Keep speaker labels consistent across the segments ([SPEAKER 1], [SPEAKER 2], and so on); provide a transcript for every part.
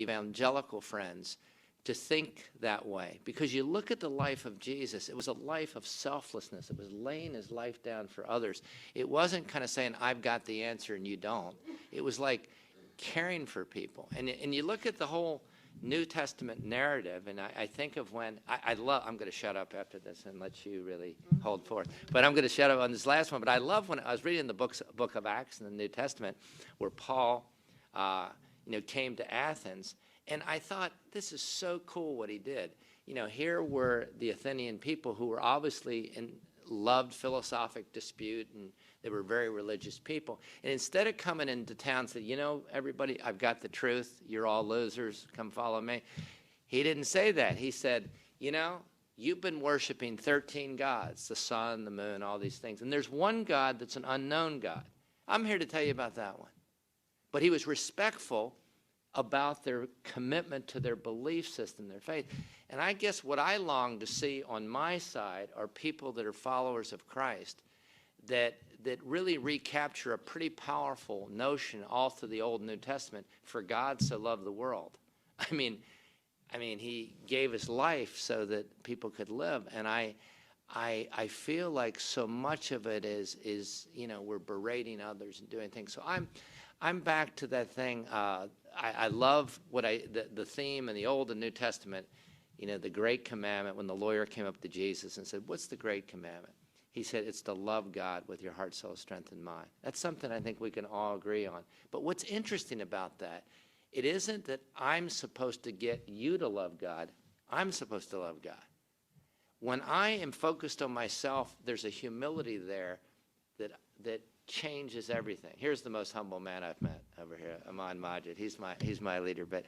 [SPEAKER 1] evangelical friends to think that way, because you look at the life of Jesus, it was a life of selflessness. It was laying his life down for others. It wasn't kind of saying, I've got the answer and you don't. It was like caring for people. And you look at the whole New Testament narrative, and I think of when, I'm going to shut up after this and let you really hold forth. But I'm going to shut up on this last one. But I love when I was reading the book of Acts in the New Testament, where Paul came to Athens. And I thought, this is so cool what he did. Here were the Athenian people who were obviously loved philosophic dispute, and they were very religious people. And instead of coming into town and saying, everybody, I've got the truth. You're all losers. Come follow me. He didn't say that. He said, you've been worshiping 13 gods, the sun, the moon, all these things. And there's one God that's an unknown God. I'm here to tell you about that one. But he was respectful about their commitment to their belief system, their faith. And I guess what I long to see on my side are people that are followers of Christ that really recapture a pretty powerful notion all through the Old and New Testament. For God so loved the world. I mean, he gave his life so that people could live. And I feel like so much of it is we're berating others and doing things. So I'm back to that thing. I love the theme in the Old and New Testament, the great commandment. When the lawyer came up to Jesus and said, what's the great commandment? He said, it's to love God with your heart, soul, strength, and mind. That's something I think we can all agree on. But what's interesting about that, it isn't that I'm supposed to get you to love God. I'm supposed to love God. When I am focused on myself, there's a humility there that changes everything. Here's the most humble man I've met over here, Aman Majid. He's my leader. But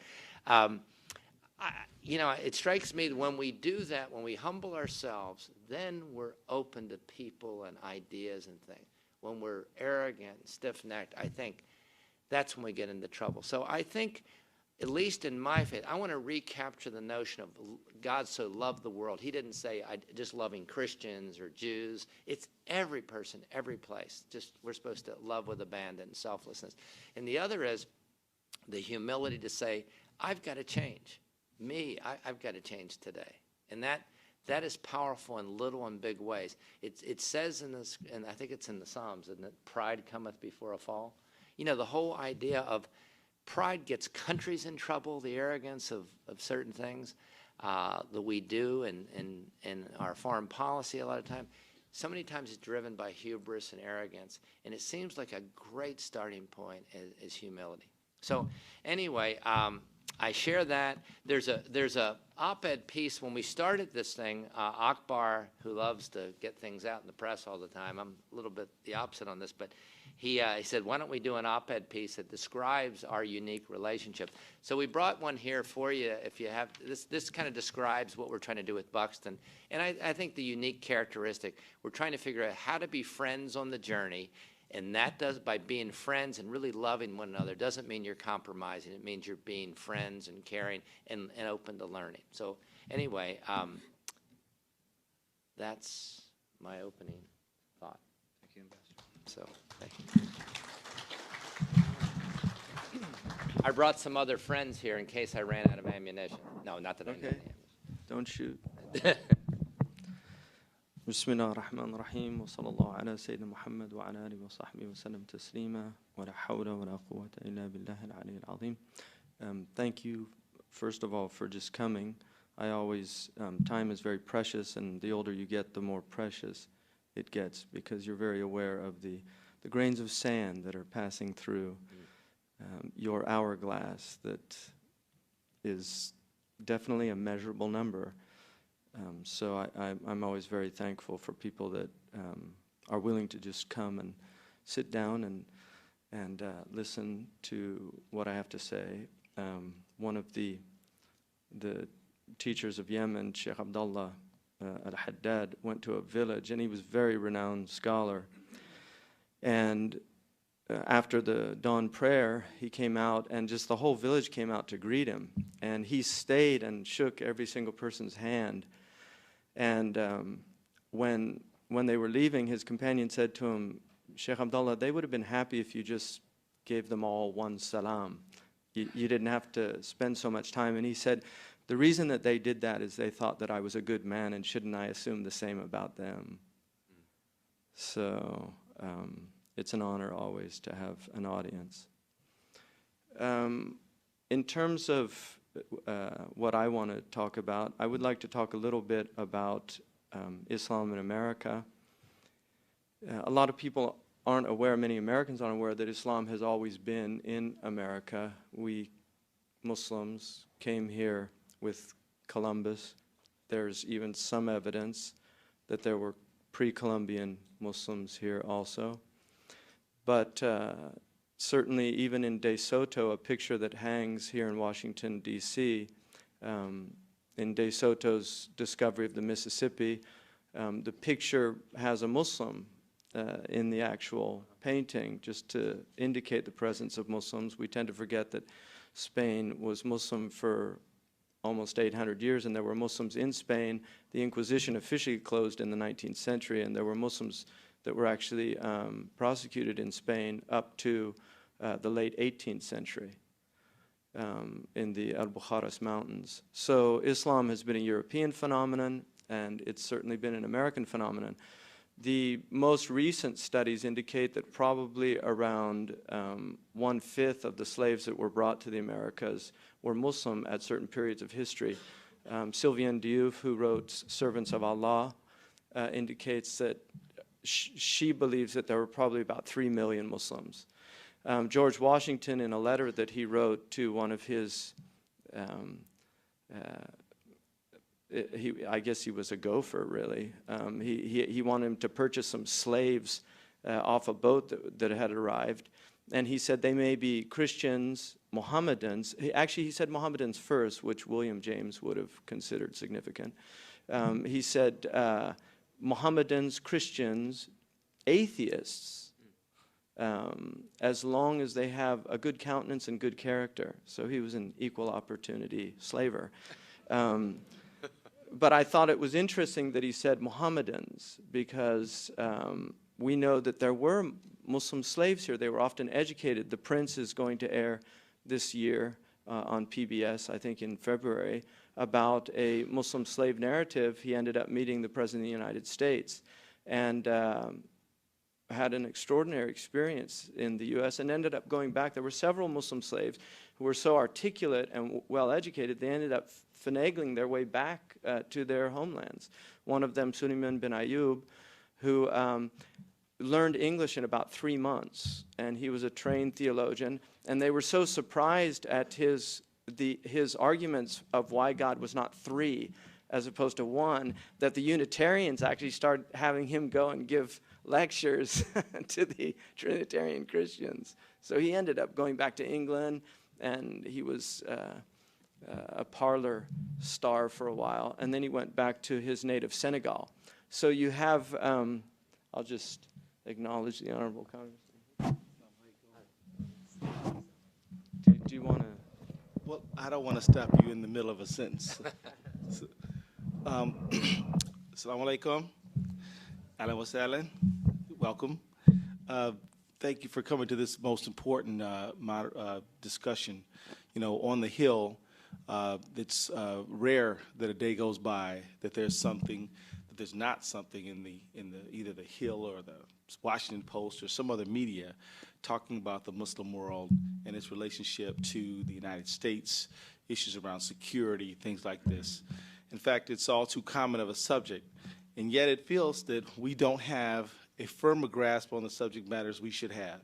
[SPEAKER 1] it strikes me that when we do that, when we humble ourselves, then we're open to people and ideas and things. When we're arrogant and stiff-necked, I think that's when we get into trouble. So I think, at least in my faith, I want to recapture the notion of God so loved the world. He didn't say just loving Christians or Jews. It's every person, every place. Just we're supposed to love with abandon and selflessness. And the other is the humility to say, I've got to change. I've got to change today. And that is powerful in little and big ways. It says in this, and I think it's in the Psalms, isn't it? Pride cometh before a fall. The whole idea of pride gets countries in trouble, the arrogance of certain things that we do in our foreign policy a lot of time. So many times it's driven by hubris and arrogance, and it seems like a great starting point is humility. So anyway, I share that. There's a op-ed piece when we started this thing. Akbar, who loves to get things out in the press all the time, I'm a little bit the opposite on this, but he said, why don't we do an op-ed piece that describes our unique relationship? So we brought one here for you. If you have this kind of describes what we're trying to do with Buxton. And I think the unique characteristic, we're trying to figure out how to be friends on the journey. And that does, by being friends and really loving one another, doesn't mean you're compromising. It means you're being friends and caring and open to learning. So anyway, that's my opening thought.
[SPEAKER 2] Thank you, Ambassador.
[SPEAKER 1] So, thank you. I brought some other friends here in case I ran out of ammunition. No, not that I need any ammunition.
[SPEAKER 3] Don't shoot. بسم الله الرحمن الرحيم وصلى الله على سيدنا محمد وعلى آله وصحبه وسلم تسليما ولا حول ولا قوة إلا بالله العلي العظيم. Thank you, first of all, for just coming. I always, time is very precious, and the older you get, the more precious it gets, because you're very aware of the grains of sand that are passing through your hourglass that is definitely a measurable number. So I'm always very thankful for people that are willing to just come and sit down and listen to what I have to say. One of the teachers of Yemen, Sheikh Abdullah al-Haddad, went to a village, and he was a very renowned scholar. And after the dawn prayer, he came out, and just the whole village came out to greet him. And he stayed and shook every single person's hand. And when they were leaving, his companion said to him, Sheikh Abdullah, they would have been happy if you just gave them all one salam. you didn't have to spend so much time. And he said, the reason that they did that is they thought that I was a good man, and shouldn't I assume the same about them? So it's an honor always to have an audience. In terms of what I want to talk about, I would like to talk a little bit about Islam in America. A lot of people aren't aware, many Americans aren't aware, that Islam has always been in America. We Muslims came here with Columbus. There's even some evidence that there were pre-Columbian Muslims here also. But certainly even in De Soto, a picture that hangs here in Washington, D.C., in De Soto's discovery of the Mississippi, the picture has a Muslim in the actual painting, just to indicate the presence of Muslims. We tend to forget that Spain was Muslim for almost 800 years, and there were Muslims in Spain. The Inquisition officially closed in the 19th century, and there were Muslims that were actually prosecuted in Spain up to the late 18th century in the Al-Bukharas Mountains. So Islam has been a European phenomenon, and it's certainly been an American phenomenon. The most recent studies indicate that probably around 1/5 of the slaves that were brought to the Americas were Muslim at certain periods of history. Sylviane Diouf, who wrote Servants of Allah, indicates that she believes that there were probably about 3 million Muslims. George Washington, in a letter that he wrote to one of his I guess he was a gopher, really. He wanted him to purchase some slaves off a boat that had arrived. And he said they may be Christians, Mohammedans. He said Mohammedans first, which William James would have considered significant. He said Mohammedans, Christians, atheists, as long as they have a good countenance and good character. So he was an equal opportunity slaver. But I thought it was interesting that he said Mohammedans, because we know that there were Muslim slaves here. They were often educated. The Prince is going to air this year on PBS, I think in February, about a Muslim slave narrative. He ended up meeting the President of the United States and had an extraordinary experience in the U.S. and ended up going back. There were several Muslim slaves who were so articulate and well-educated, they ended up finagling their way back to their homelands. One of them, Suleiman bin Ayyub, who learned English in about 3 months, and he was a trained theologian, and they were so surprised at his arguments of why God was not 3 as opposed to 1, that the Unitarians actually started having him go and give lectures to the Trinitarian Christians. So he ended up going back to England, and he was a parlor star for a while, and then he went back to his native Senegal. So you have, I'll just acknowledge the Honorable Congressman. Do you want to?
[SPEAKER 2] Well, I don't want to stop you in the middle of a sentence. Assalamu alaikum. Ahlan wa sahlan. Welcome. Thank you for coming to this most important discussion. You know, on the Hill, it's rare that a day goes by that there's something, that there's not something in the either the Hill or the Washington Post or some other media talking about the Muslim world and its relationship to the United States, issues around security, things like this. In fact, it's all too common of a subject, and yet it feels that we don't have a firmer grasp on the subject matters we should have.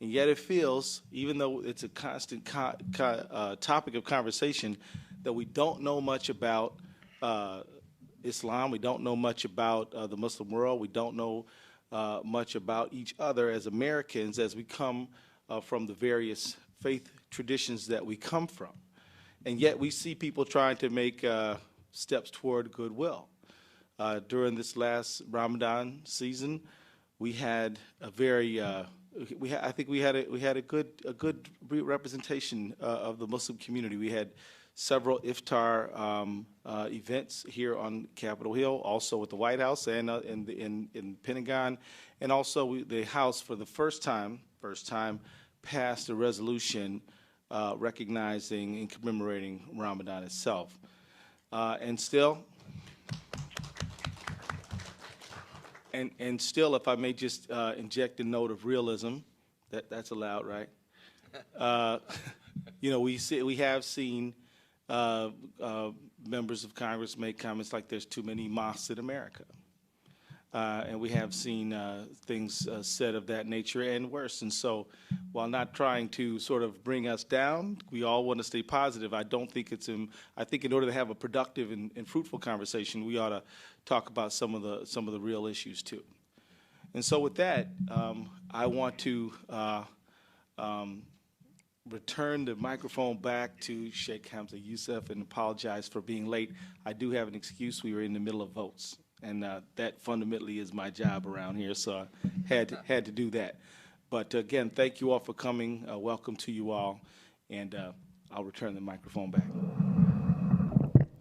[SPEAKER 2] And yet it feels, even though it's a constant topic of conversation, that we don't know much about Islam, we don't know much about the Muslim world, we don't know much about each other as Americans as we come from the various faith traditions that we come from. And yet we see people trying to make steps toward goodwill. During this last Ramadan season, we had a very I think we had a good representation of the Muslim community. We had several iftar events here on Capitol Hill, also at the White House and in Pentagon, and also the House for the first time passed a resolution recognizing and commemorating Ramadan itself. And still, if I may just inject a note of realism, that's allowed, right? We have seen members of Congress make comments like there's too many mosques in America. And we have seen things said of that nature and worse. And so while not trying to sort of bring us down, we all want to stay positive. I don't think I think in order to have a productive and fruitful conversation, we ought to talk about some of the real issues too. And so with that, I want to return the microphone back to Sheikh Hamza Yusuf and apologize for being late. I do have an excuse. We were in the middle of votes. And that fundamentally is my job around here, so I had to do that. But again, thank you all for coming. Welcome to you all, and I'll return the microphone back.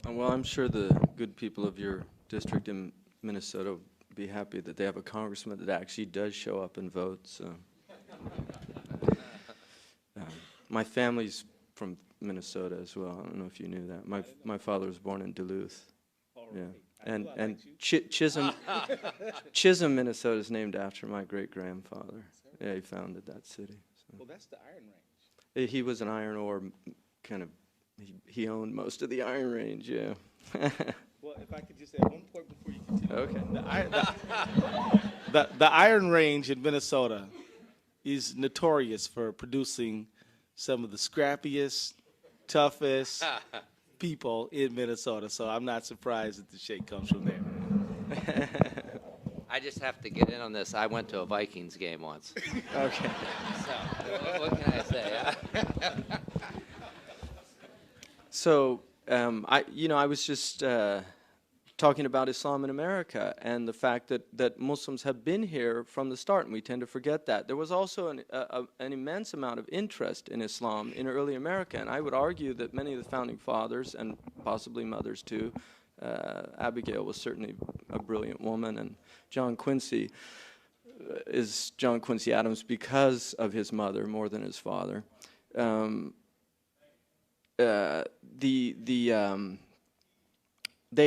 [SPEAKER 3] Well, I'm sure the good people of your district in Minnesota will be happy that they have a congressman that actually does show up and vote. So. My family's from Minnesota as well. I don't know if you knew that. My father was born in Duluth. Yeah. And Chisholm, Minnesota is named after my great-grandfather. Yeah, he founded that city. So.
[SPEAKER 2] Well, that's the Iron Range.
[SPEAKER 3] He was an iron ore kind of, he owned most of the Iron Range, yeah.
[SPEAKER 2] Well, if I could just add one point before you continue.
[SPEAKER 3] Okay.
[SPEAKER 2] The Iron Range in Minnesota is notorious for producing some of the scrappiest, toughest people in Minnesota, so I'm not surprised that the Sheikh comes from there.
[SPEAKER 1] I just have to get in on this. I went to a Vikings game once.
[SPEAKER 3] Okay.
[SPEAKER 1] So, what can I say?
[SPEAKER 3] So, I was just talking about Islam in America and the fact that Muslims have been here from the start, and we tend to forget that. There was also an immense amount of interest in Islam in early America, and I would argue that many of the founding fathers, and possibly mothers too, Abigail was certainly a brilliant woman, and John Quincy is John Quincy Adams because of his mother more than his father. They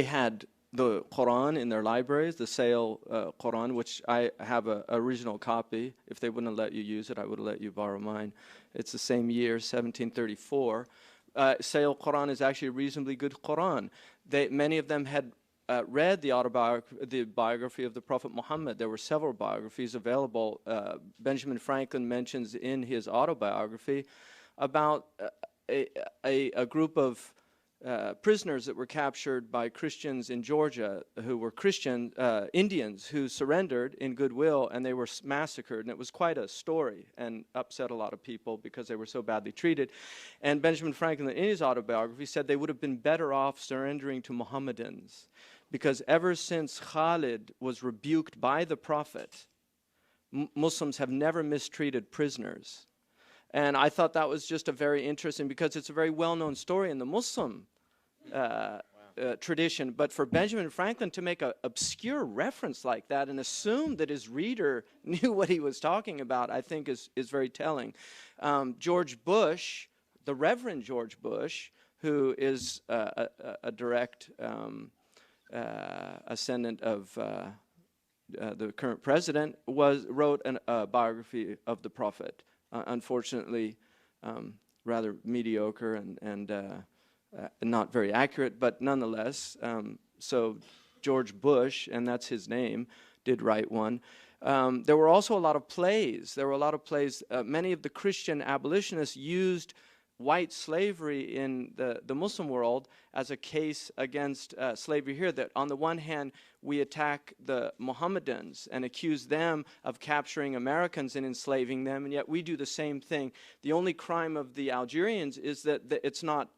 [SPEAKER 3] had the Quran in their libraries, the Sale Quran, which I have an original copy. If they wouldn't have let you use it, I would have let you borrow mine. It's the same year, 1734. Sale Quran is actually a reasonably good Quran. Many of them had read the biography of the Prophet Muhammad. There were several biographies available. Benjamin Franklin mentions in his autobiography about a group of prisoners that were captured by Christians in Georgia who were Indians who surrendered in goodwill, and they were massacred. And it was quite a story and upset a lot of people because they were so badly treated. And Benjamin Franklin, in his autobiography, said they would have been better off surrendering to Mohammedans, because ever since Khalid was rebuked by the Prophet, Muslims have never mistreated prisoners. And I thought that was just a very interesting, because it's a very well-known story in the Muslim tradition. But for Benjamin Franklin to make an obscure reference like that and assume that his reader knew what he was talking about, I think is very telling. George Bush, the Reverend George Bush, who is a direct ascendant of the current president, wrote a biography of the Prophet. Unfortunately, rather mediocre and not very accurate, but nonetheless. So George Bush, and that's his name, did write one. There were also a lot of plays. Many of the Christian abolitionists used white slavery in the Muslim world as a case against slavery here, that on the one hand we attack the Mohammedans and accuse them of capturing Americans and enslaving them, and yet we do the same thing. The only crime of the Algerians is that it's not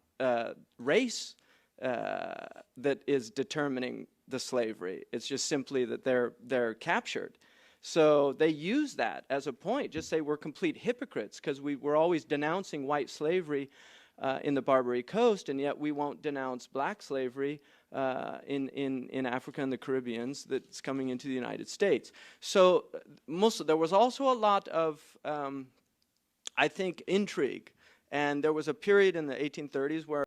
[SPEAKER 3] race that is determining the slavery. It's just simply that they're captured. So they use that as a point, just say we're complete hypocrites because we're always denouncing white slavery in the Barbary Coast, and yet we won't denounce black slavery in Africa and the Caribbeans that's coming into the United States. So there was also a lot of, I think, intrigue And there was a period in the 1830s where